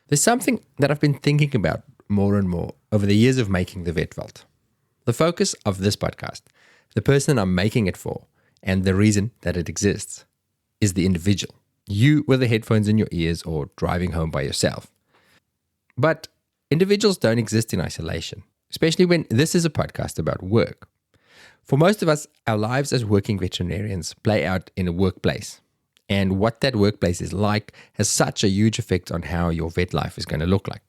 There's something that I've been thinking about more and more over the years of making the Vet Vault. The focus of this podcast, the person I'm making it for, and the reason that it exists is the individual. You with the headphones in your ears or driving home by yourself. But individuals don't exist in isolation, especially when this is a podcast about work. For most of us, our lives as working veterinarians play out in a workplace. And what that workplace is like has such a huge effect on how your vet life is going to look like.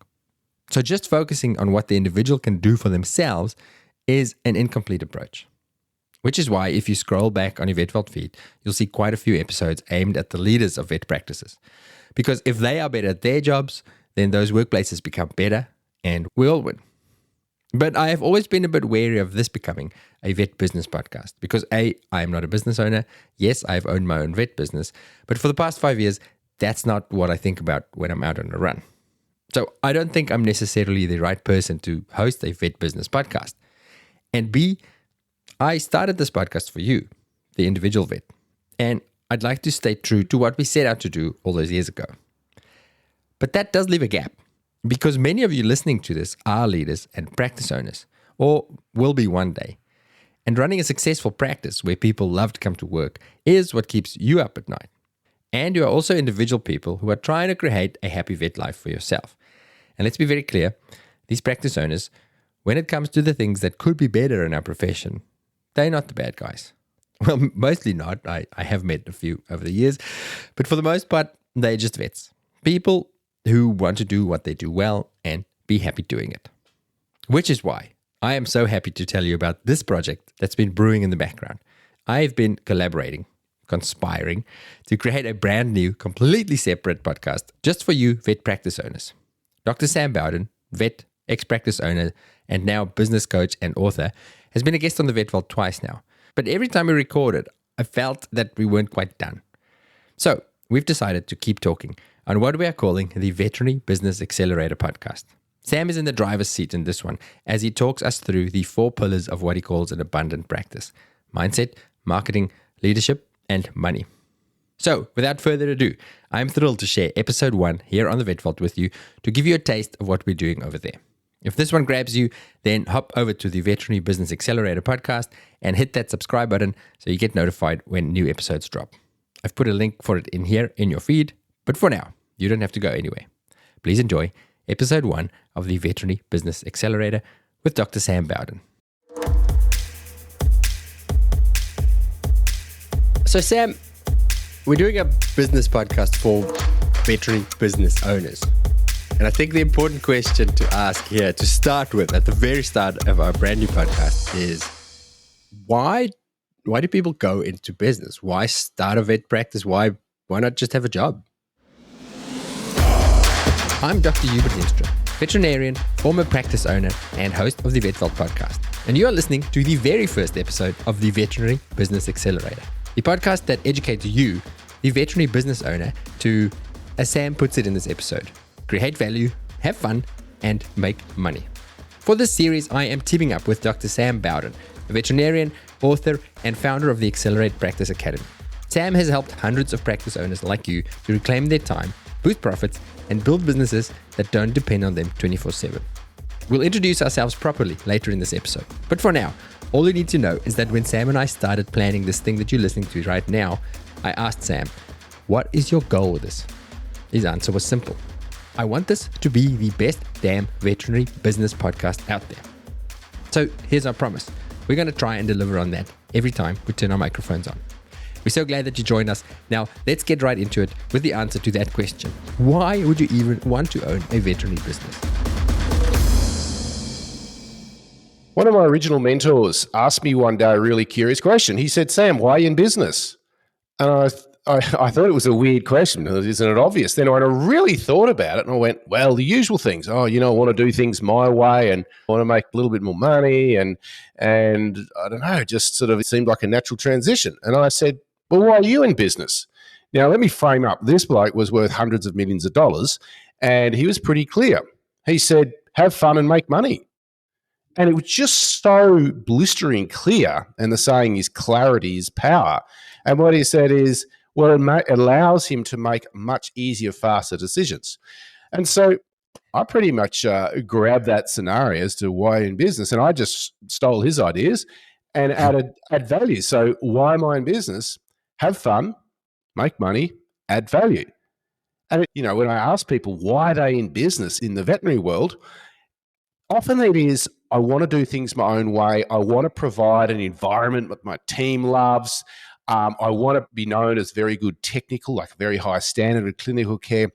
So just focusing on what the individual can do for themselves is an incomplete approach. Which is why if you scroll back on your Vet Vault feed, you'll see quite a few episodes aimed at the leaders of vet practices. Because if they are better at their jobs, then those workplaces become better and we all win. But I have always been a bit wary of this becoming a vet business podcast because A, I am not a business owner. Yes, I've owned my own vet business, but for the past 5 years, that's not what I think about when I'm out on a run. So I don't think I'm necessarily the right person to host a vet business podcast. And B, I started this podcast for you, the individual vet, and I'd like to stay true to what we set out to do all those years ago. But that does leave a gap because many of you listening to this are leaders and practice owners, or will be one day. And running a successful practice where people love to come to work is what keeps you up at night. And you are also individual people who are trying to create a happy vet life for yourself. And let's be very clear, these practice owners, when it comes to the things that could be better in our profession, they're not the bad guys. Well, mostly not. I have met a few over the years. But for the most part, they're just vets. People who want to do what they do well and be happy doing it. Which is why I am so happy to tell you about this project that's been brewing in the background. I've been conspiring to create a brand new, completely separate podcast just for you vet practice owners. Dr. Sam Bowden, vet, ex-practice owner, and now business coach and author, has been a guest on the Vet Vault twice now. But every time we recorded, I felt that we weren't quite done. So we've decided to keep talking on what we are calling the Veterinary Business Accelerator podcast. Sam is in the driver's seat in this one as he talks us through the 4 pillars of what he calls an abundant practice: mindset, marketing, leadership, and money. So without further ado, I'm thrilled to share episode 1 here on the Vet Vault with you to give you a taste of what we're doing over there. If this one grabs you, then hop over to the Veterinary Business Accelerator podcast and hit that subscribe button so you get notified when new episodes drop. I've put a link for it in here in your feed, but for now, you don't have to go anywhere. Please enjoy episode 1 of the Veterinary Business Accelerator with Dr. Sam Bowden. So Sam, we're doing a business podcast for veterinary business owners. And I think the important question to ask here to start with at the very start of our brand new podcast is why do people go into business? Why start a vet practice? Why not just have a job? I'm Dr. Hubert Lindstrom, veterinarian, former practice owner, and host of the Vet Vault podcast. And you are listening to the very first episode of the Veterinary Business Accelerator, the podcast that educates you, the veterinary business owner, to, as Sam puts it in this episode, create value, have fun, and make money. For this series, I am teaming up with Dr. Sam Bowden, a veterinarian, author, and founder of the Accelerate Practice Academy. Sam has helped hundreds of practice owners like you to reclaim their time, boost profits, and build businesses that don't depend on them 24/7. We'll introduce ourselves properly later in this episode. But for now, all you need to know is that when Sam and I started planning this thing that you're listening to right now, I asked Sam, what is your goal with this? His answer was simple. I want this to be the best damn veterinary business podcast out there. So here's our promise. We're going to try and deliver on that every time we turn our microphones on. We're so glad that you joined us. Now, let's get right into it with the answer to that question. Why would you even want to own a veterinary business? One of my original mentors asked me one day a really curious question. He said, Sam, why are you in business? And I thought it was a weird question. Isn't it obvious? Then when I really thought about it and I went, well, the usual things. I want to do things my way and I want to make a little bit more money. And I don't know, just sort of it seemed like a natural transition. And I said, well, why are you in business? Now, let me frame up. This bloke was worth hundreds of millions of dollars and he was pretty clear. He said, have fun and make money. And it was just so blistering clear. And the saying is clarity is power. And what he said is, well, it allows him to make much easier, faster decisions. And so I pretty much grabbed that scenario as to why in business, and I just stole his ideas and add value. So why am I in business? Have fun, make money, add value. And when I ask people why are they in business in the veterinary world, often it is, I want to do things my own way. I want to provide an environment that my team loves. I want to be known as very good technical, like very high standard of clinical care.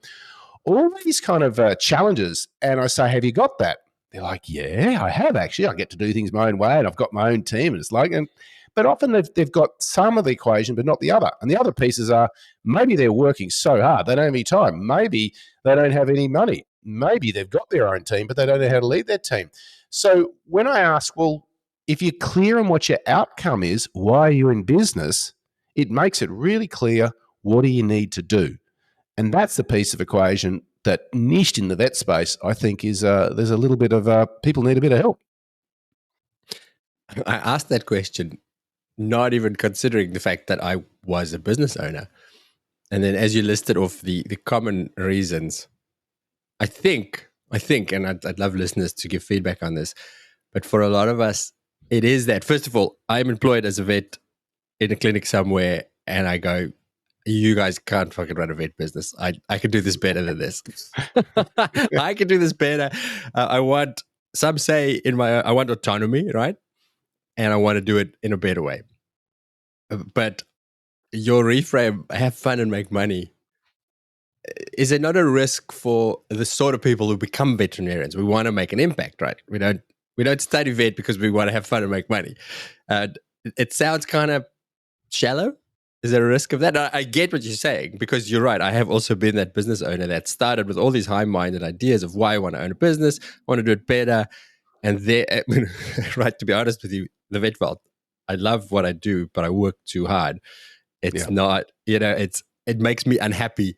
All these kind of challenges. And I say, have you got that? They're like, yeah, I have actually. I get to do things my own way and I've got my own team. And it's like, but often they've got some of the equation, but not the other. And the other pieces are maybe they're working so hard, they don't have any time. Maybe they don't have any money. Maybe they've got their own team, but they don't know how to lead their team. So when I ask, well, if you're clear on what your outcome is, why are you in business? It makes it really clear, what do you need to do? And that's the piece of equation that niched in the vet space, I think, is there's a little bit of people need a bit of help. I asked that question not even considering the fact that I was a business owner. And then as you listed off the common reasons, I think, and I'd love listeners to give feedback on this, but for a lot of us, it is that, first of all, I'm employed as a vet in a clinic somewhere, and I go, you guys can't fucking run a vet business. I can do this better than this. I can do this better. I want autonomy, right? And I want to do it in a better way. But your reframe, have fun and make money, is it not a risk for the sort of people who become veterinarians? We want to make an impact, right? We don't study vet because we want to have fun and make money. It sounds kind of shallow. Is there a risk of that? I get what you're saying, because you're right. I have also been that business owner that started with all these high-minded ideas of why I want to own a business, I want to do it better. And there, right, to be honest with you, the vet vault, I love what I do, but I work too hard. It's not, it makes me unhappy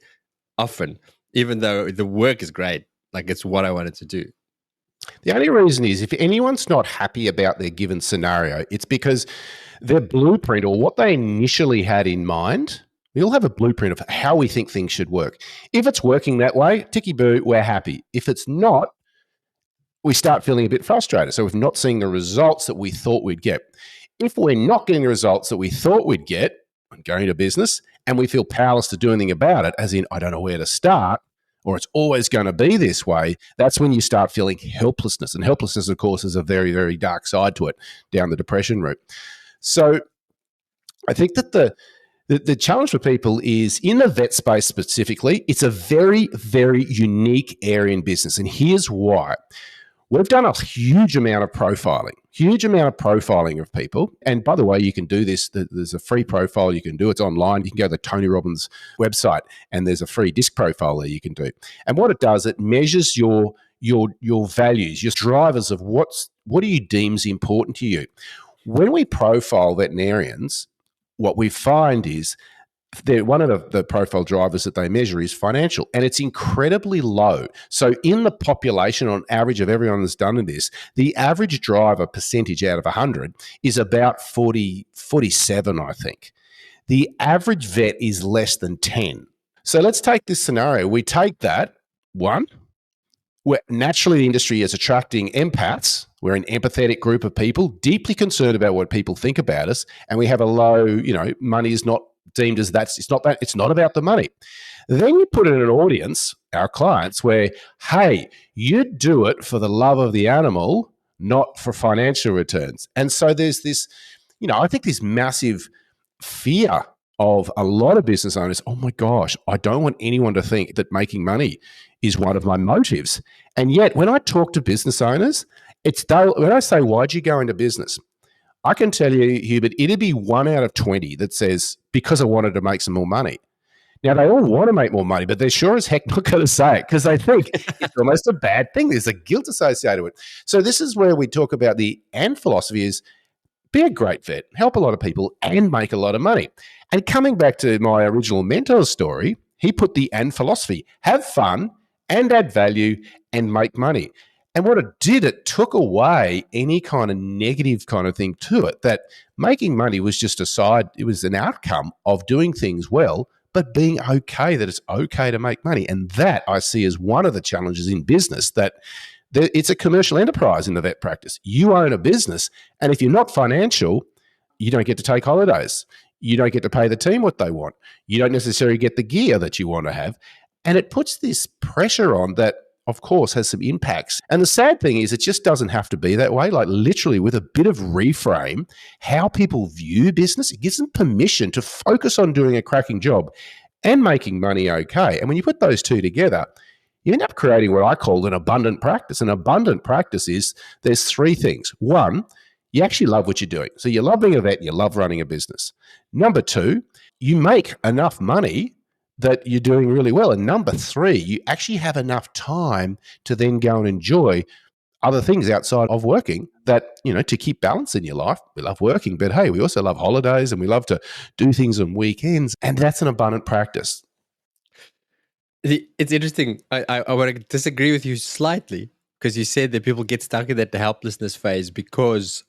often, even though the work is great. Like, it's what I wanted to do. The only reason is, if anyone's not happy about their given scenario, it's because their blueprint, or what they initially had in mind, we all have a blueprint of how we think things should work. If it's working that way, ticky-boo, we're happy. If it's not, we start feeling a bit frustrated. So we're not seeing the results that we thought we'd get. If we're not getting the results that we thought we'd get on going to business, and we feel powerless to do anything about it, as in, I don't know where to start, or it's always going to be this way, that's when you start feeling helplessness. And helplessness, of course, is a very, very dark side to it, down the depression route. So I think that the challenge for people is, in the vet space specifically, it's a very, very unique area in business. And here's why. We've done a huge amount of profiling of people. And by the way, you can do this. There's a free profile you can do. It's online. You can go to the Tony Robbins website, and there's a free disc profile there you can do. And what it does, it measures your values, your drivers of what do you deem is important to you. When we profile veterinarians, what we find is one of the profile drivers that they measure is financial, and it's incredibly low. So in the population, on average of everyone that's done this, the average driver percentage out of 100 is about 47, I think. The average vet is less than 10. So let's take this scenario. We take that, one, where naturally the industry is attracting empaths. We're an empathetic group of people, deeply concerned about what people think about us, and we have a low, money is not deemed as it's not about the money. Then you put in an audience, our clients, where, hey, you do it for the love of the animal, not for financial returns. And so there's this, I think this massive fear of a lot of business owners. Oh my gosh, I don't want anyone to think that making money is one of my motives. And yet when I talk to business owners, when I say, why'd you go into business? I can tell you, Hubert, it'd be 1 out of 20 that says, because I wanted to make some more money. Now, they all want to make more money, but they're sure as heck not going to say it, because they think it's almost a bad thing. There's a guilt associated with it. So this is where we talk about the and philosophy is, be a great vet, help a lot of people, and make a lot of money. And coming back to my original mentor's story, he put the and philosophy, have fun and add value and make money. And what it did, it took away any kind of negative kind of thing to it, that making money was just it was an outcome of doing things well, but being okay that it's okay to make money. And that I see as one of the challenges in business, that it's a commercial enterprise in the vet practice. You own a business, and if you're not financial, you don't get to take holidays. You don't get to pay the team what they want. You don't necessarily get the gear that you want to have. And it puts this pressure on that, of course, has some impacts. And the sad thing is, it just doesn't have to be that way. Like, literally, with a bit of reframe, how people view business, it gives them permission to focus on doing a cracking job and making money okay. And when you put those two together, you end up creating what I call an abundant practice. An abundant practice is, there's three things. One, you actually love what you're doing. So you love being a vet, you love running a business. Number two, you make enough money that you're doing really well. And number three, you actually have enough time to then go and enjoy other things outside of working that, to keep balance in your life. We love working, but hey, we also love holidays and we love to do things on weekends. And that's an abundant practice. It's interesting. I want to disagree with you slightly, because you said that people get stuck in that helplessness phase because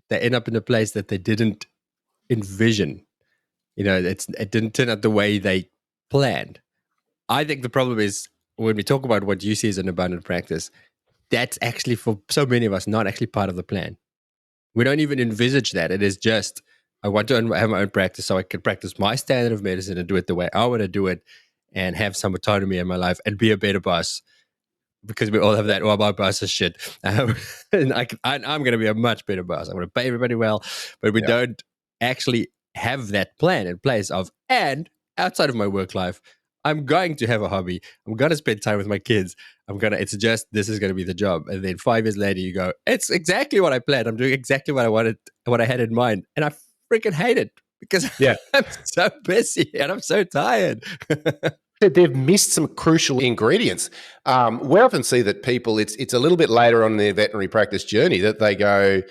they end up in a place that they didn't envision. It didn't turn out the way they planned. I think the problem is, when we talk about what you see as an abundant practice, that's actually, for so many of us, not actually part of the plan. We don't even envisage that. It is just, I want to have my own practice so I can practice my standard of medicine and do it the way I want to do it, and have some autonomy in my life and be a better boss, because we all have that. Oh, my boss is shit. And I'm going to be a much better boss. I'm going to pay everybody well, but we don't actually have that plan in place and outside of my work life, I'm going to have a hobby. I'm going to spend time with my kids. This is going to be the job. And then 5 years later, you go, it's exactly what I planned. I'm doing exactly what I wanted, what I had in mind. And I freaking hate it, because I'm so busy and I'm so tired. They've missed some crucial ingredients. We often see that people, it's a little bit later on in their veterinary practice journey that they go,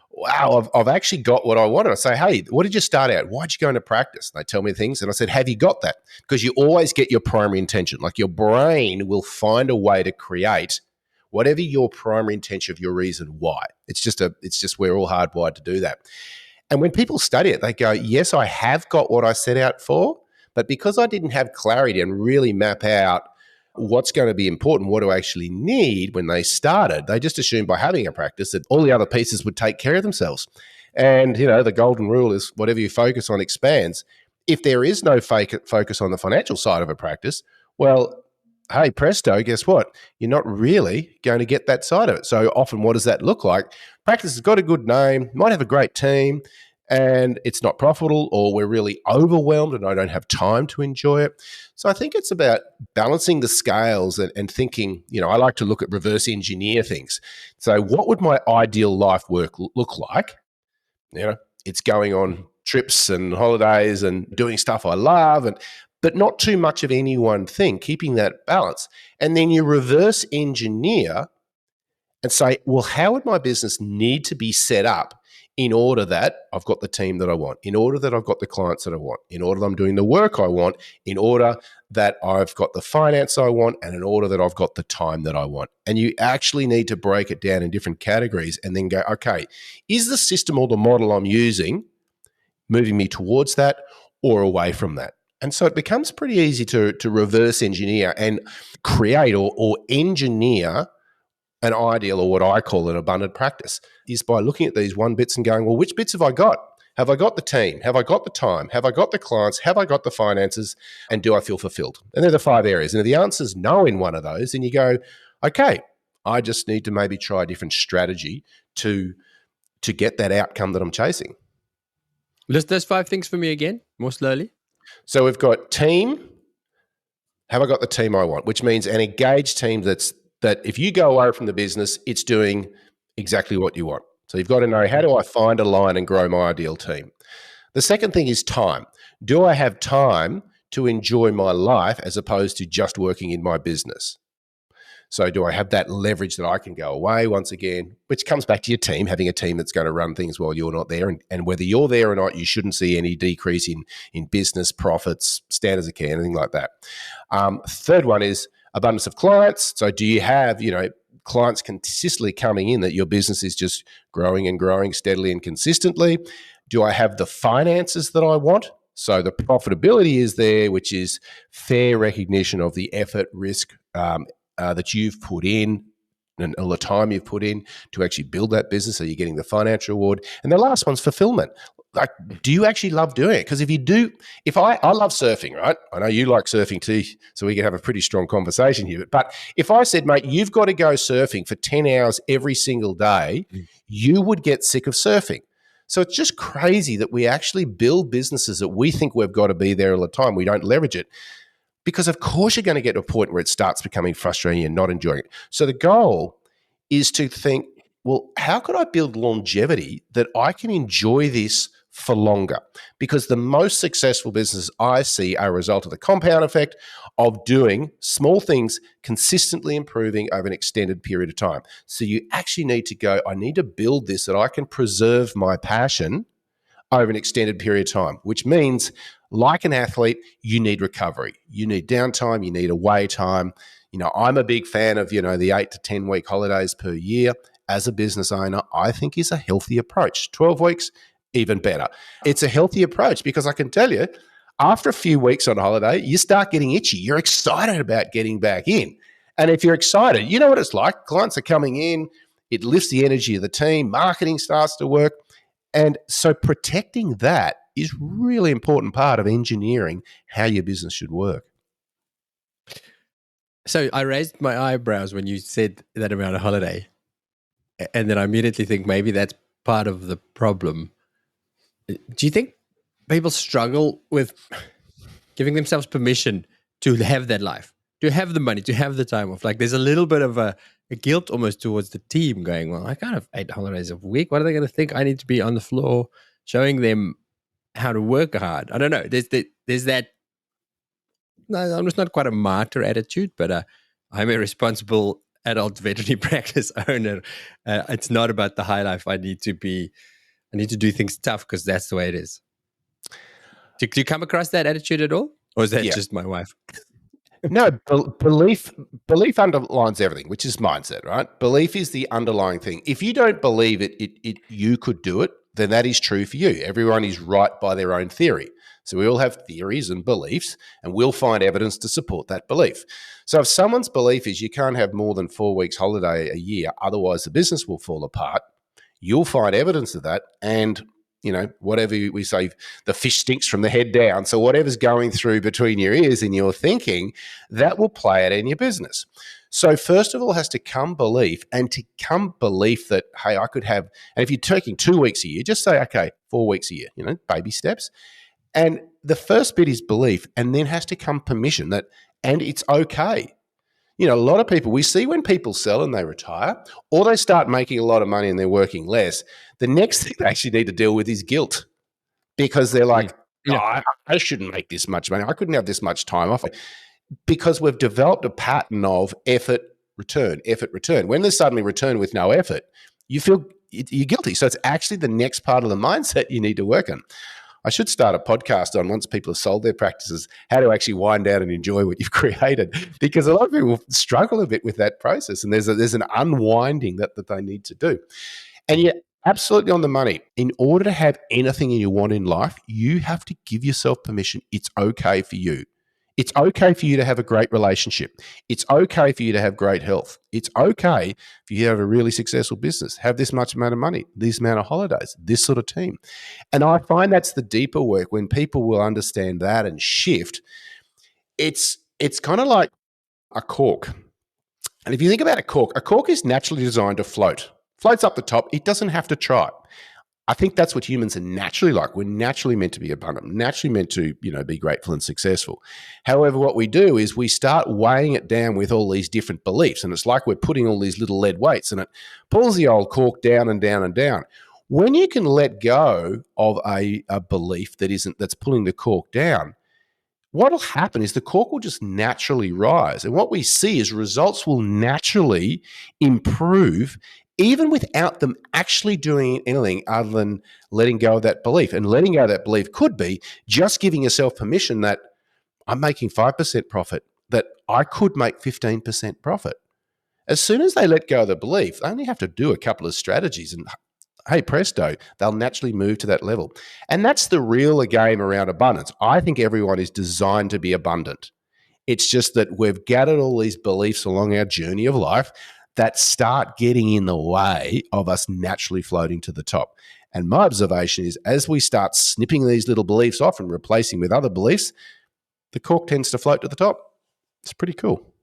wow, I've actually got what I wanted. I say, hey, what did you start out? Why'd you go into practice? And they tell me things. And I said, have you got that? Because you always get your primary intention. Like, your brain will find a way to create whatever your primary intention of your reason why. It's just we're all hardwired to do that. And when people study it, they go, yes, I have got what I set out for, but because I didn't have clarity and really map out what's going to be important, what do I actually need when they started, they just assumed by having a practice that all the other pieces would take care of themselves. And, the golden rule is whatever you focus on expands. If there is no focus on the financial side of a practice, well, hey, presto, guess what? You're not really going to get that side of it. So often, what does that look like? Practice has got a good name, might have a great team, and it's not profitable, or we're really overwhelmed and I don't have time to enjoy it. So I think it's about balancing the scales and thinking, I like to look at reverse engineer things. So what would my ideal life work look like? It's going on trips and holidays and doing stuff I love, but not too much of any one thing, keeping that balance. And then you reverse engineer and say, well, how would my business need to be set up in order that I've got the team that I want, in order that I've got the clients that I want, in order that I'm doing the work I want, in order that I've got the finance I want, and in order that I've got the time that I want. And you actually need to break it down in different categories and then go, okay, is the system or the model I'm using moving me towards that or away from that? And so it becomes pretty easy to reverse engineer and create or engineer an ideal, or what I call an abundant practice, is by looking at these one bits and going, well, which bits have I got? Have I got the team? Have I got the time? Have I got the clients? Have I got the finances? And do I feel fulfilled? And they're the 5 areas. And if the answer's no in one of those, then you go, okay, I just need to maybe try a different strategy to get that outcome that I'm chasing. List those 5 things for me again, more slowly. So we've got team. Have I got the team I want? Which means an engaged team that if you go away from the business, it's doing exactly what you want. So you've got to know, how do I find, align, and grow my ideal team? The second thing is time. Do I have time to enjoy my life as opposed to just working in my business? So do I have that leverage that I can go away once again, which comes back to your team, having a team that's going to run things while you're not there. And whether you're there or not, you shouldn't see any decrease in business, profits, standards of care, anything like that. Third one is abundance of clients. So do you have, clients consistently coming in, that your business is just growing and growing steadily and consistently? Do I have the finances that I want? So the profitability is there, which is fair recognition of the effort, risk that you've put in and all the time you've put in to actually build that business. So you're getting the financial reward. And the last one's fulfillment. Like, do you actually love doing it? Because if you do, I love surfing, right? I know you like surfing too, so we can have a pretty strong conversation here. But if I said, mate, you've got to go surfing for 10 hours every single day, you would get sick of surfing. So it's just crazy that we actually build businesses that we think we've got to be there all the time. We don't leverage it. Because of course you're going to get to a point where it starts becoming frustrating and not enjoying it. So the goal is to think, well, how could I build longevity that I can enjoy this for longer? Because the most successful businesses I see are a result of the compound effect of doing small things consistently improving over an extended period of time. So you actually need to go, I need to build this that I can preserve my passion over an extended period of time, which means, like an athlete, you need recovery. You need downtime. You need away time. I'm a big fan of, the 8 to 10 week holidays per year. As a business owner, I think is a healthy approach. 12 weeks, even better. It's a healthy approach because I can tell you, after a few weeks on holiday, you start getting itchy. You're excited about getting back in. And if you're excited, you know what it's like. Clients are coming in. It lifts the energy of the team. Marketing starts to work. And so protecting that is really important part of engineering how your business should work. So I raised my eyebrows when you said that around a holiday. And then I immediately think maybe that's part of the problem. Do you think people struggle with giving themselves permission to have that life, to have the money, to have the time off? Like there's a little bit of a guilt almost towards the team going, well, I can't have 8 holidays a week. What are they going to think? I need to be on the floor showing them how to work hard. I don't know. There's that, no, I'm just not quite a martyr attitude, but I'm a responsible adult veterinary practice owner. It's not about the high life. I need to do things tough because that's the way it is. Do you come across that attitude at all? Or is that just my wife? No, belief underlines everything, which is mindset, right? Belief is the underlying thing. If you don't believe you could do it, then that is true for you. Everyone is right by their own theory. So we all have theories and beliefs, and we'll find evidence to support that belief. So if someone's belief is you can't have more than 4 weeks holiday a year, otherwise the business will fall apart, you'll find evidence of that. And whatever we say, the fish stinks from the head down. So whatever's going through between your ears in your thinking, that will play out in your business. So first of all has to come belief, and to come belief that, hey, I could have, and if you're taking 2 weeks a year, just say, okay, 4 weeks a year, baby steps. And the first bit is belief, and then has to come permission that, and it's okay. A lot of people, we see when people sell and they retire, or they start making a lot of money and they're working less, the next thing they actually need to deal with is guilt, because they're like, I shouldn't make this much money. I couldn't have this much time off. Because we've developed a pattern of effort, return. When there's suddenly return with no effort, you feel you're guilty. So it's actually the next part of the mindset you need to work on. I should start a podcast on, once people have sold their practices, how to actually wind down and enjoy what you've created, because a lot of people struggle a bit with that process, and there's an unwinding that they need to do. And you're absolutely on the money. In order to have anything you want in life, you have to give yourself permission. It's okay for you. It's okay for you to have a great relationship. It's okay for you to have great health. It's okay for you to have a really successful business, have this much amount of money, this amount of holidays, this sort of team. And I find that's the deeper work. When people will understand that and shift, it's kind of like a cork. And if you think about a cork is naturally designed to float. Floats up the top. It doesn't have to try. I think that's what humans are naturally like. We're naturally meant to be abundant, naturally meant to, be grateful and successful. However, what we do is we start weighing it down with all these different beliefs. And it's like we're putting all these little lead weights, and it pulls the old cork down and down and down. When you can let go of a belief that's pulling the cork down, what will happen is the cork will just naturally rise. And what we see is results will naturally improve, even without them actually doing anything other than letting go of that belief. And letting go of that belief could be just giving yourself permission that I'm making 5% profit, that I could make 15% profit. As soon as they let go of the belief, they only have to do a couple of strategies, and hey, presto, they'll naturally move to that level. And that's the real game around abundance. I think everyone is designed to be abundant. It's just that we've gathered all these beliefs along our journey of life that start getting in the way of us naturally floating to the top. And my observation is as we start snipping these little beliefs off and replacing with other beliefs, the cork tends to float to the top. It's pretty cool.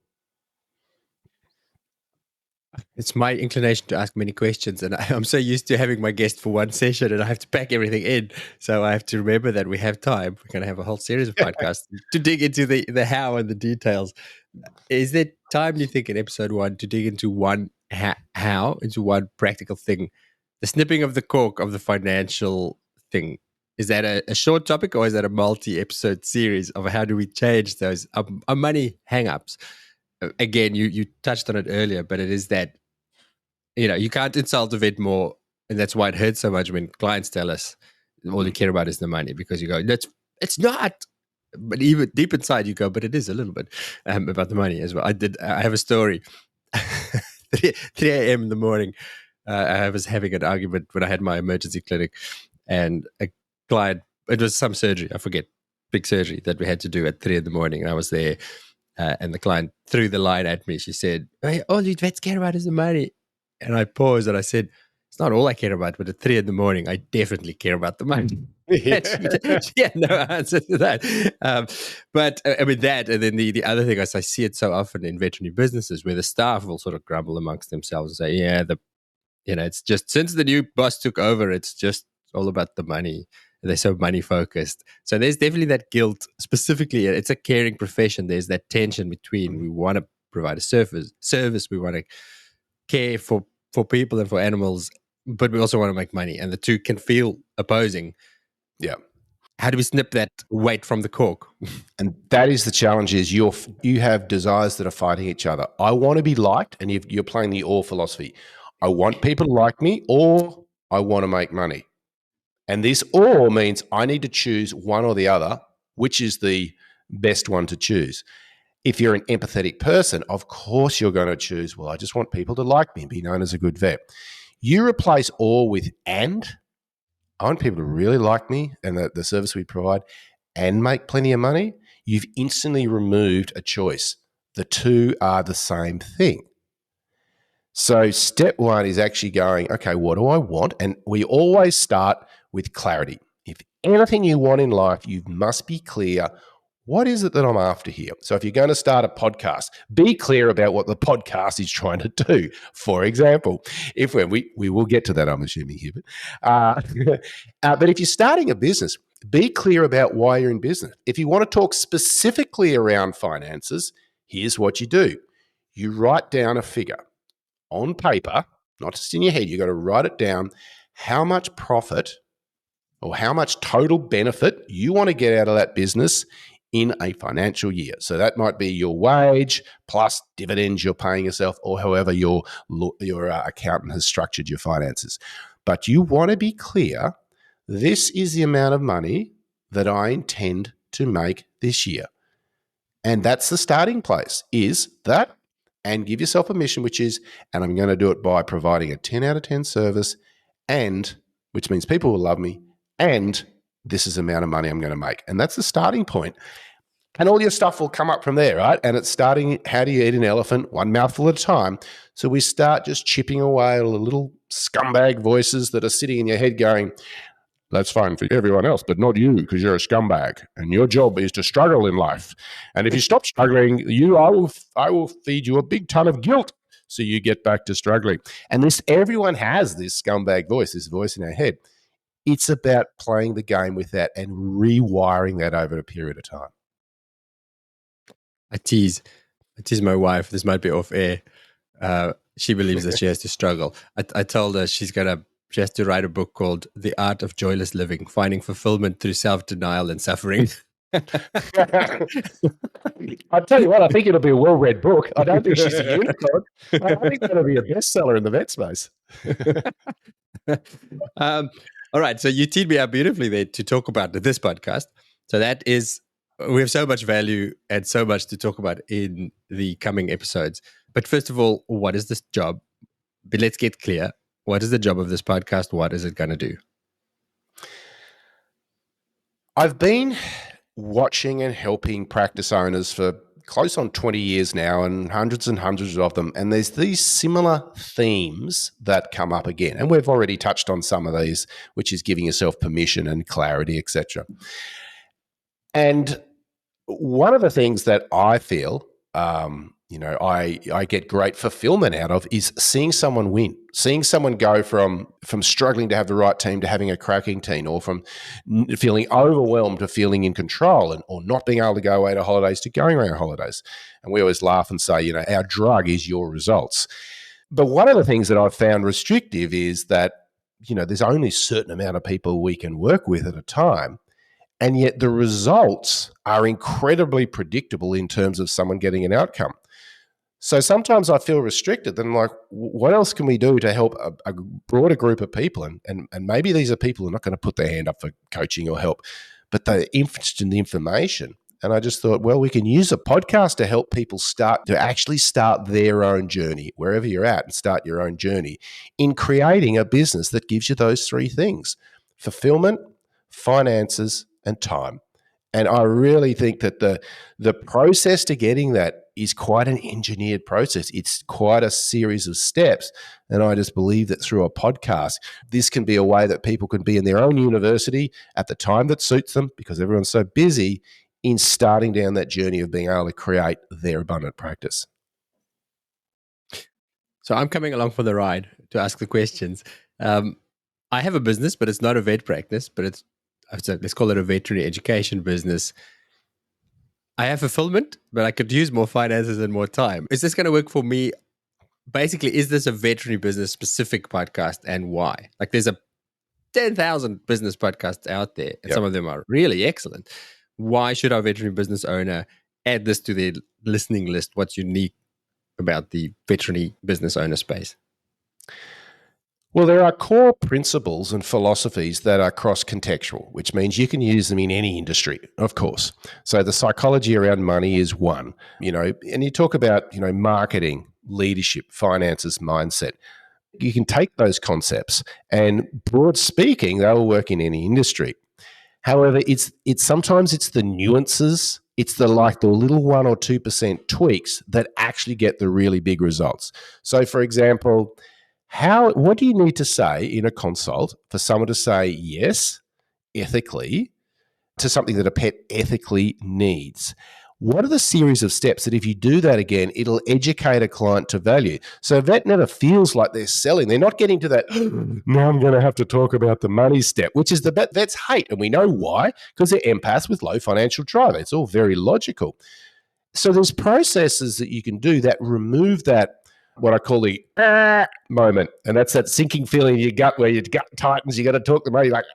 It's my inclination to ask many questions, and I'm so used to having my guest for one session, and I have to pack everything in. So I have to remember that we have time. We're going to have a whole series of podcasts to dig into the how and the details. Is there time, do you think, in episode 1 to dig into one how, into one practical thing? The snipping of the cork of the financial thing. Is that a short topic, or is that a multi-episode series of how do we change those money hang-ups? Again, you touched on it earlier, but it is that, you can't insult a vet more, and that's why it hurts so much when clients tell us all you care about is the money, because you go, it's not. But even deep inside you go, but it is a little bit about the money as well. I have a story. 3 a.m. in the morning, I was having an argument when I had my emergency clinic, and a client, it was some surgery, I forget, big surgery that we had to do at 3 in the morning, and I was there. And the client threw the line at me. She said, hey, all you vets care about is the money. And I paused and I said, it's not all I care about, but at 3 in the morning, I definitely care about the money. Yeah. She had no answer to that. But I mean, that, and then the other thing is I see it so often in veterinary businesses where the staff will sort of grumble amongst themselves and say, yeah, it's just since the new boss took over, it's just all about the money. They're so money focused. So there's definitely that guilt. Specifically, it's a caring profession. There's that tension between we want to provide a service, we want to care for people and for animals, but we also want to make money, and the two can feel opposing. Yeah. How do we snip that weight from the cork? And that is the challenge: is you have desires that are fighting each other. I want to be liked, and you're playing the or philosophy. I want people to like me, or I want to make money. And this or means I need to choose one or the other, which is the best one to choose. If you're an empathetic person, of course you're going to choose, well, I just want people to like me and be known as a good vet. You replace or with and. I want people to really like me and the service we provide and make plenty of money. You've instantly removed a choice. The two are the same thing. So step 1 is actually going, okay, what do I want? And we always start with clarity. If anything you want in life, you must be clear, what is it that I'm after here? So if you're going to start a podcast, be clear about what the podcast is trying to do. For example, if we will get to that, I'm assuming here, but if you're starting a business, be clear about why you're in business. If you want to talk specifically around finances, here's what you do. You write down a figure on paper, not just in your head. You've got to write it down, how much profit or how much total benefit you want to get out of that business in a financial year. So that might be your wage plus dividends you're paying yourself, or however your accountant has structured your finances. But you want to be clear, this is the amount of money that I intend to make this year. And that's the starting place, is that, and give yourself a mission, which is, and I'm going to do it by providing a 10 out of 10 service, and which means people will love me, and this is the amount of money I'm going to make. And that's the starting point. And all your stuff will come up from there, right? And it's starting, how do you eat an elephant? One mouthful at a time. So we start just chipping away at all the little scumbag voices that are sitting in your head going, that's fine for everyone else, but not you, because you're a scumbag, and your job is to struggle in life. And if you stop struggling, I will feed you a big ton of guilt, so you get back to struggling. And everyone has this scumbag voice, this voice in their head. It's about playing the game with that and rewiring that over a period of time. I tease my wife. This might be off air. She believes that she has to struggle. I told her she has to write a book called The Art of Joyless Living, Finding Fulfillment Through Self-Denial and Suffering. I'll tell you what, I think it'll be a well-read book. I don't think she's a unicorn. I think that'll be a bestseller in the vet space. All right, so you teed me up beautifully there to talk about this podcast. So we have so much value and so much to talk about in the coming episodes. But first of all, what is this job? But let's get clear. What is the job of this podcast? What is it going to do? I've been watching and helping practice owners for close on 20 years now, and hundreds of them. And there's these similar themes that come up again. And we've already touched on some of these, which is giving yourself permission and clarity, etc. And one of the things that I feel, I get great fulfillment out of is seeing someone win, seeing someone go from struggling to have the right team to having a cracking team, or from feeling overwhelmed to feeling in control, or not being able to go away to holidays to going away on holidays. And we always laugh and say, our drug is your results. But one of the things that I've found restrictive is that, there's only a certain amount of people we can work with at a time. And yet the results are incredibly predictable in terms of someone getting an outcome. So sometimes I feel restricted. And I'm like, what else can we do to help a broader group of people? And maybe these are people who are not going to put their hand up for coaching or help, but they're interested in the information. And I just thought, well, we can use a podcast to help people start their own journey, wherever you're at, and start your own journey in creating a business that gives you those three things: fulfillment, finances, and time. And I really think that the process to getting that is quite an engineered process. It's quite a series of steps. And I just believe that through a podcast, this can be a way that people can be in their own university at the time that suits them, because everyone's so busy, in starting down that journey of being able to create their abundant practice. So I'm coming along for the ride to ask the questions. I have a business, but it's not a vet practice, but let's call it a veterinary education business. I have fulfillment, but I could use more finances and more time. Is this going to work for me? Basically, is this a veterinary business specific podcast, and why? Like, there's 10,000 business podcasts out there, and some of them are really excellent. Why should our veterinary business owner add this to their listening list? What's unique about the veterinary business owner space? Well, there are core principles and philosophies that are cross-contextual, which means you can use them in any industry, of course. So the psychology around money is one, and you talk about, marketing, leadership, finances, mindset. You can take those concepts and, broad speaking, they will work in any industry. However, it's sometimes it's the nuances, it's the little 1 or 2% tweaks that actually get the really big results. So, for example, what do you need to say in a consult for someone to say yes, ethically, to something that a pet ethically needs? What are the series of steps that if you do that again, it'll educate a client to value? So a vet never feels like they're selling. They're not getting to that, now I'm going to have to talk about the money step, which is the vets hate. And we know why, because they're empaths with low financial drive. It's all very logical. So there's processes that you can do that remove that, what I call the moment. And that's that sinking feeling in your gut where your gut tightens. You got to talk to money like,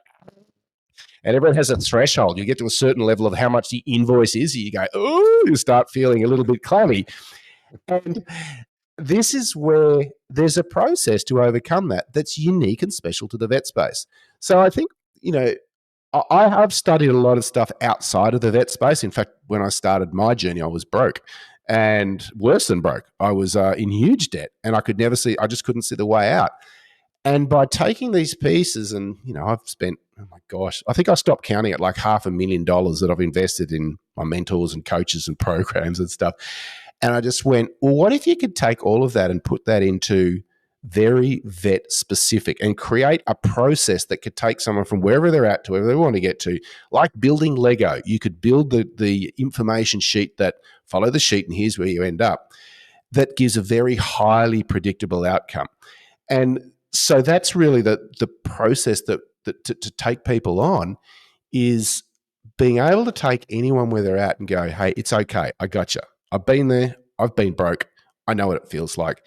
and everyone has a threshold. You get to a certain level of how much the invoice is. You go, oh, you start feeling a little bit clammy. And this is where there's a process to overcome that that's unique and special to the vet space. So I think, I have studied a lot of stuff outside of the vet space. In fact, when I started my journey, I was broke. And worse than broke. I was in huge debt, and I just couldn't see the way out. And by taking these pieces, and I've spent, oh my gosh, I think I stopped counting at like $500,000 that I've invested in my mentors and coaches and programs and stuff. And I just went, well, what if you could take all of that and put that into very vet specific and create a process that could take someone from wherever they're at to wherever they want to get to, like building Lego. You could build the information sheet that follow the sheet, and here's where you end up. That gives a very highly predictable outcome. And so that's really the process that to take people on is being able to take anyone where they're at and go, hey, it's okay. I got you. I've been there. I've been broke. I know what it feels like.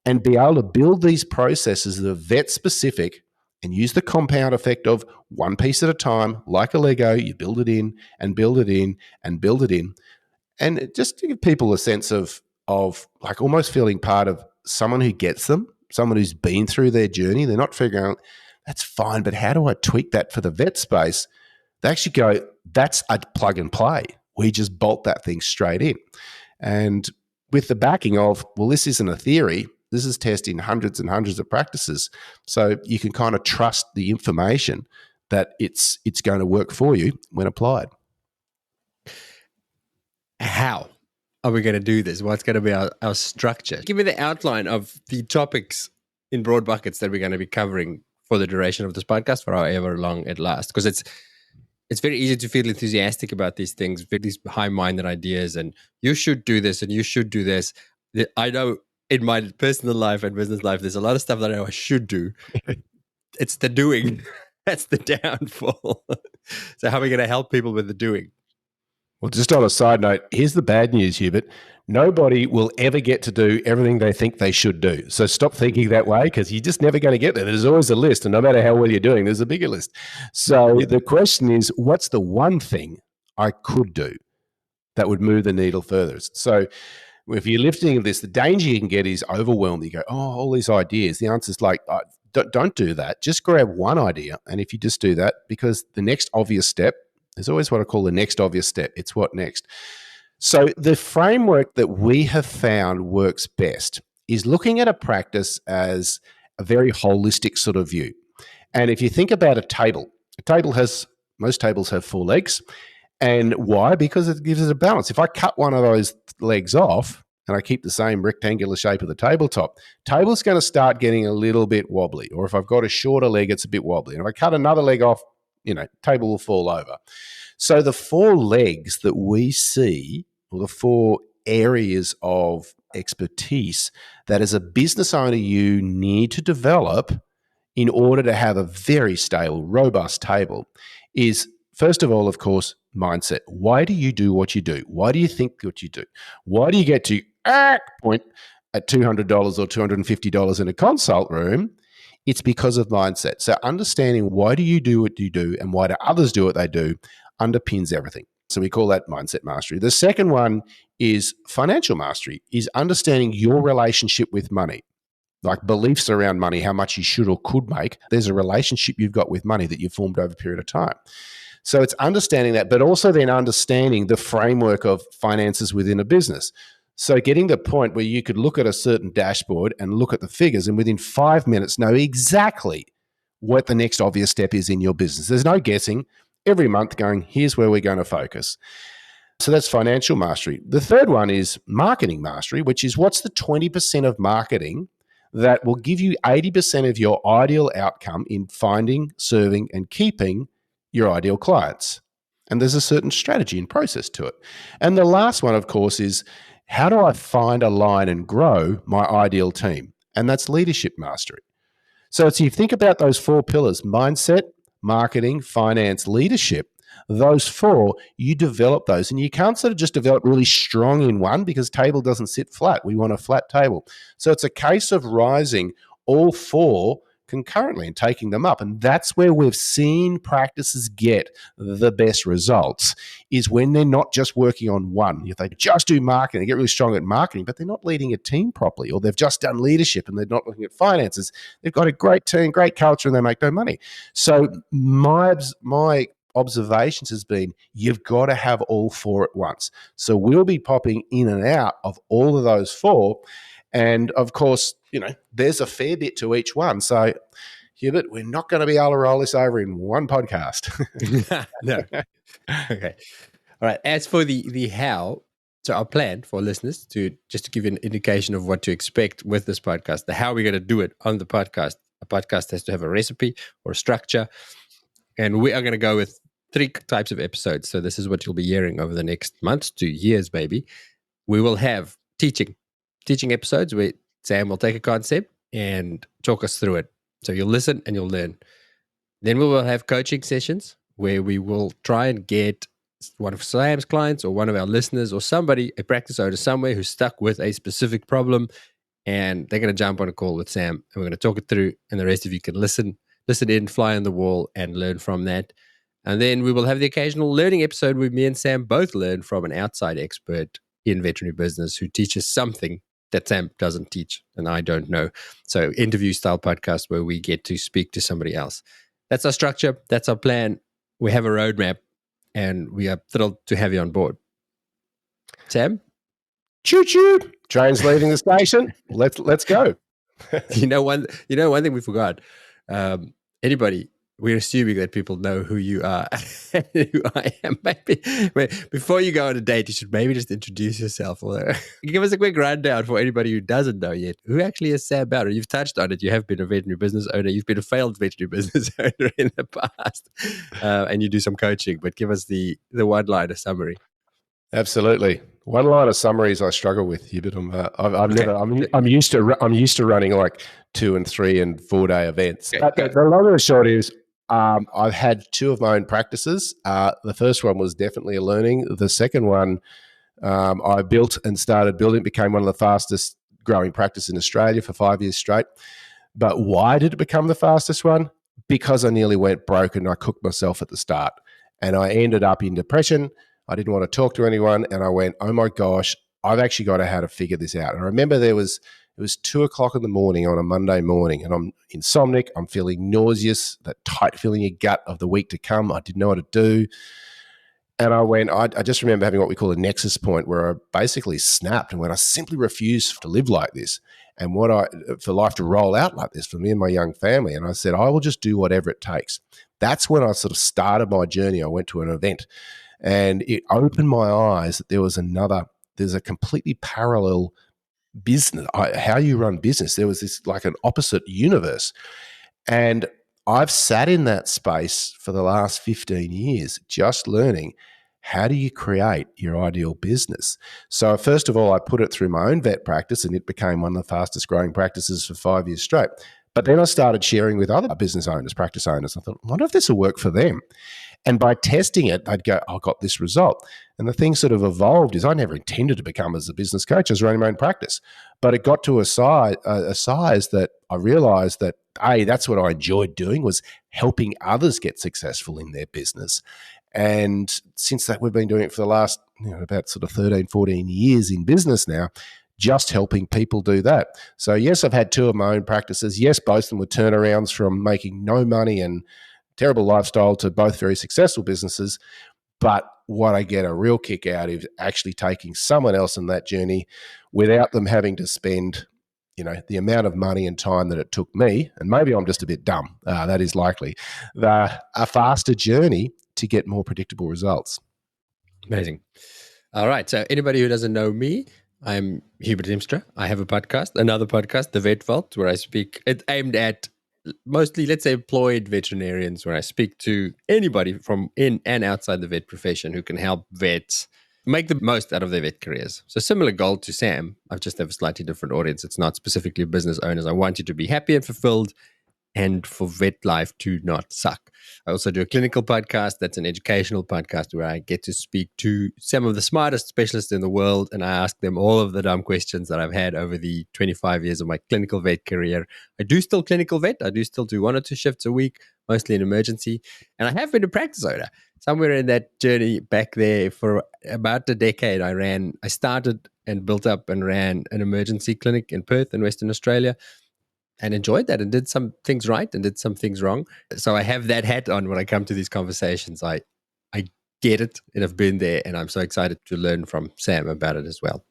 And be able to build these processes that are vet specific and use the compound effect of one piece at a time, like a Lego. You build it in and build it in and build it in. And just to give people a sense of like almost feeling part of someone who gets them, someone who's been through their journey. They're not figuring out, that's fine, but how do I tweak that for the vet space? They actually go, that's a plug and play. We just bolt that thing straight in. And with the backing of, well, this isn't a theory. This is testing hundreds and hundreds of practices. So you can kind of trust the information that it's going to work for you when applied. How are we going to do this? What's going to be our structure? Give me the outline of the topics in broad buckets that we're going to be covering for the duration of this podcast, for however long it lasts. Because it's very easy to feel enthusiastic about these things, these high-minded ideas, and you should do this and you should do this. I know in my personal life and business life, there's a lot of stuff that I know I should do. It's the doing. That's the downfall. So how are we going to help people with the doing? Well, just on a side note, here's the bad news, Hubert. Nobody will ever get to do everything they think they should do. So stop thinking that way, because you're just never going to get there. There's always a list, and no matter how well you're doing, there's a bigger list. So the question is, what's the one thing I could do that would move the needle furthest? So if you're lifting this, the danger you can get is overwhelmed. You go, oh, all these ideas. The answer is like, don't do that. Just grab one idea. And if you just do that, because the next obvious step, there's always what I call the next obvious step. It's what next. So the framework that we have found works best is looking at a practice as a very holistic sort of view. And if you think about a table most tables have 4 legs. And why? Because it gives it a balance. If I cut one of those legs off and I keep the same rectangular shape of the table's going to start getting a little bit wobbly. Or if I've got a shorter leg, it's a bit wobbly. And if I cut another leg off, table will fall over. So the 4 legs that we see, or the 4 areas of expertise that as a business owner you need to develop in order to have a very stable, robust table, is first of all, of course, mindset. Why do you do what you do? Why do you think what you do? Why do you get to point at $200 or $250 in a consult room? It's because of mindset. So understanding why do you do what you do and why do others do what they do underpins everything. So we call that mindset mastery. The second one is financial mastery, is understanding your relationship with money, like beliefs around money, how much you should or could make. There's a relationship you've got with money that you've formed over a period of time. So it's understanding that, but also then understanding the framework of finances within a business. So getting the point where you could look at a certain dashboard and look at the figures and within 5 minutes know exactly what the next obvious step is in your business. There's no guessing. Every month going, here's where we're going to focus. So that's financial mastery. The third one is marketing mastery, which is what's the 20% of marketing that will give you 80% of your ideal outcome in finding, serving, and keeping your ideal clients. And there's a certain strategy and process to it. And the last one, of course, is how do I find, align, and grow my ideal team? And that's leadership mastery. So if you think about those 4 pillars, mindset, marketing, finance, leadership, those 4, you develop those. And you can't sort of just develop really strong in one because table doesn't sit flat. We want a flat table. So it's a case of rising all 4 concurrently and taking them up. And that's where we've seen practices get the best results, is when they're not just working on one. If they just do marketing, they get really strong at marketing, but they're not leading a team properly, or they've just done leadership and they're not looking at finances. They've got a great team, great culture, and they make no money. So my observations has been you've got to have all 4 at once. So we'll be popping in and out of all of those 4. And of course, there's a fair bit to each one. So, Hubert, we're not going to be able to roll this over in one podcast. No. Okay. All right. As for the how, so our plan for listeners, to just to give you an indication of what to expect with this podcast, the how we're going to do it on the podcast. A podcast has to have a recipe or a structure. And we are going to go with 3 types of episodes. So this is what you'll be hearing over the next months to years, maybe. We will have teaching episodes where Sam will take a concept and talk us through it. So you'll listen and you'll learn. Then we will have coaching sessions where we will try and get one of Sam's clients or one of our listeners or somebody, a practice owner somewhere who's stuck with a specific problem, and they're going to jump on a call with Sam and we're going to talk it through, and the rest of you can listen in, fly on the wall and learn from that. And then we will have the occasional learning episode where me and Sam both learn from an outside expert in veterinary business who teaches something that Sam doesn't teach and I don't know. So interview style podcast where we get to speak to somebody else. That's our structure. That's our plan. We have a roadmap and we are thrilled to have you on board. Sam? Choo choo. Train's leaving the station. Let's go. One thing we forgot. Anybody, we're assuming that people know who you are and who I am. Maybe before you go on a date, you should maybe just introduce yourself. Or give us a quick rundown for anybody who doesn't know yet. Who actually is Sam Bowden? You've touched on it. You have been a veterinary business owner. You've been a failed veterinary business owner in the past, and you do some coaching. But give us the one-liner summary. Absolutely. One-liner summaries I struggle with, Hubert. I'm used to running like 2 and 3 and 4 day events. Okay. The long and the short is, I've had 2 of my own practices. The first one was definitely a learning. The second one, I built and started building, became one of the fastest growing practices in Australia for 5 years straight. But why did it become the fastest one? Because I nearly went broke and I cooked myself at the start. And I ended up in depression. I didn't want to talk to anyone. And I went, oh my gosh, I've actually got to how to figure this out. And I remember it was 2:00 in the morning on a Monday morning, and I'm insomniac. I'm feeling nauseous, that tight feeling in your gut of the week to come. I didn't know what to do. And I went, I just remember having what we call a nexus point where I basically snapped and went, I simply refuse to live like this and for life to roll out like this for me and my young family. And I said, I will just do whatever it takes. That's when I sort of started my journey. I went to an event and it opened my eyes that there's a completely parallel business, how you run business. There was this like an opposite universe. And I've sat in that space for the last 15 years, just learning how do you create your ideal business. So first of all, I put it through my own vet practice and it became one of the fastest growing practices for 5 years straight. But then I started sharing with other business owners, practice owners. I thought, I wonder if this will work for them. And by testing it, they'd go, I got this result. And the thing sort of evolved is I never intended to become as a business coach. I was running my own practice. But it got to a size that I realized that, that's what I enjoyed doing, was helping others get successful in their business. And since that, we've been doing it for the last about sort of 13, 14 years in business now, just helping people do that. So yes, I've had 2 of my own practices. Yes, both of them were turnarounds from making no money and terrible lifestyle to both very successful businesses. But what I get a real kick out is actually taking someone else on that journey without them having to spend, the amount of money and time that it took me, and maybe I'm just a bit dumb, that is likely, a faster journey to get more predictable results. Amazing. All right. So anybody who doesn't know me, I'm Hubert Imstra. I have a podcast, another podcast, The Vet Vault, where I speak. It's aimed at mostly, let's say, employed veterinarians, where I speak to anybody from in and outside the vet profession who can help vets make the most out of their vet careers. So similar goal to Sam. I just have a slightly different audience. It's not specifically business owners. I want you to be happy and fulfilled and for vet life to not suck. I also do a clinical podcast. That's an educational podcast where I get to speak to some of the smartest specialists in the world, and I ask them all of the dumb questions that I've had over the 25 years of my clinical vet career. I do still clinical vet. I do still do 1 or 2 shifts a week, mostly in emergency. And I have been a practice owner. Somewhere in that journey back there for about a decade, I started and built up and ran an emergency clinic in Perth in Western Australia, and enjoyed that and did some things right and did some things wrong. So I have that hat on when I come to these conversations. I get it and I've been there, and I'm so excited to learn from Sam about it as well.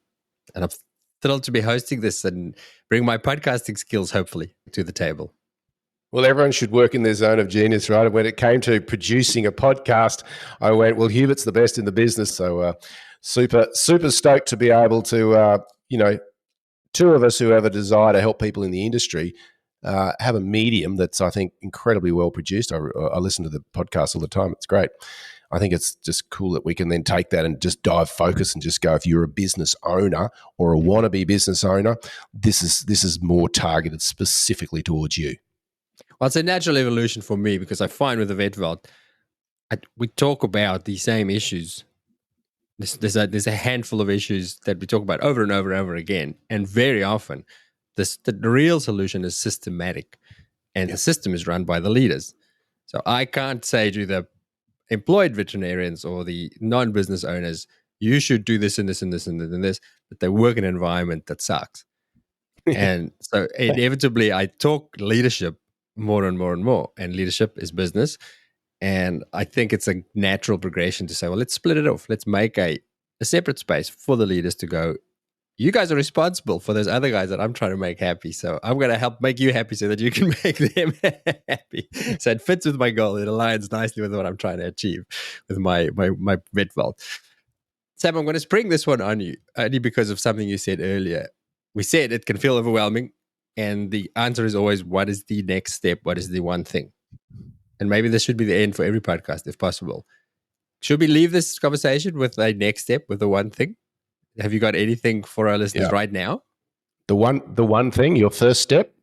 And I'm thrilled to be hosting this and bring my podcasting skills, hopefully, to the table. Well, everyone should work in their zone of genius, right? And when it came to producing a podcast, I went, well, Hubert's the best in the business. So super stoked to be able to, 2 of us who have a desire to help people in the industry have a medium that's, I think, incredibly well produced. I listen to the podcast all the time. It's great. I think it's just cool that we can then take that and just dive focus and just go, if you're a business owner or a wannabe business owner, this is more targeted specifically towards you. Well, it's a natural evolution for me, because I find with the Vet Vault, we talk about the same issues. There's a handful of issues that we talk about over and over and over again. And very often, the real solution is systematic. And the system is run by the leaders. So I can't say to the employed veterinarians or the non-business owners, you should do this and this and this and this and this, but they work in an environment that sucks. And so inevitably, I talk leadership more and more and more. And leadership is business. And I think it's a natural progression to say, well, let's split it off. Let's make a separate space for the leaders to go you guys are responsible for those other guys that I'm trying to make happy. So I'm going to help make you happy so that you can make them happy. So it fits with my goal. It aligns nicely with what I'm trying to achieve with my vet vault. Sam, I'm going to spring this one on you only because of something you said earlier. We said it can feel overwhelming. And the answer is always, what is the next step? What is the one thing? And maybe this should be the end for every podcast, if possible. Should we leave this conversation with a next step, with the one thing? Have you got anything for our listeners right now? The one thing, your first step,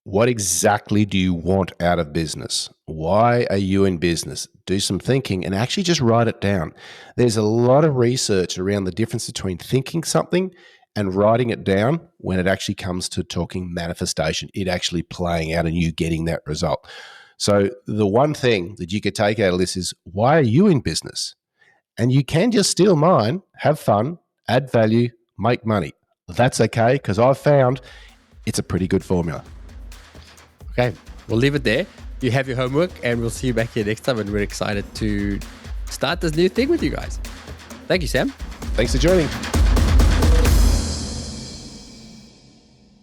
what exactly do you want out of business? Why are you in business? Do some thinking and actually just write it down. There's a lot of research around the difference between thinking something and writing it down when it actually comes to talking manifestation, it actually playing out and you getting that result. So the one thing that you could take out of this is, why are you in business? And you can just steal mine, have fun, add value, make money. That's okay, because I've found it's a pretty good formula. Okay, we'll leave it there. You have your homework and we'll see you back here next time. And we're excited to start this new thing with you guys. Thank you, Sam. Thanks for joining.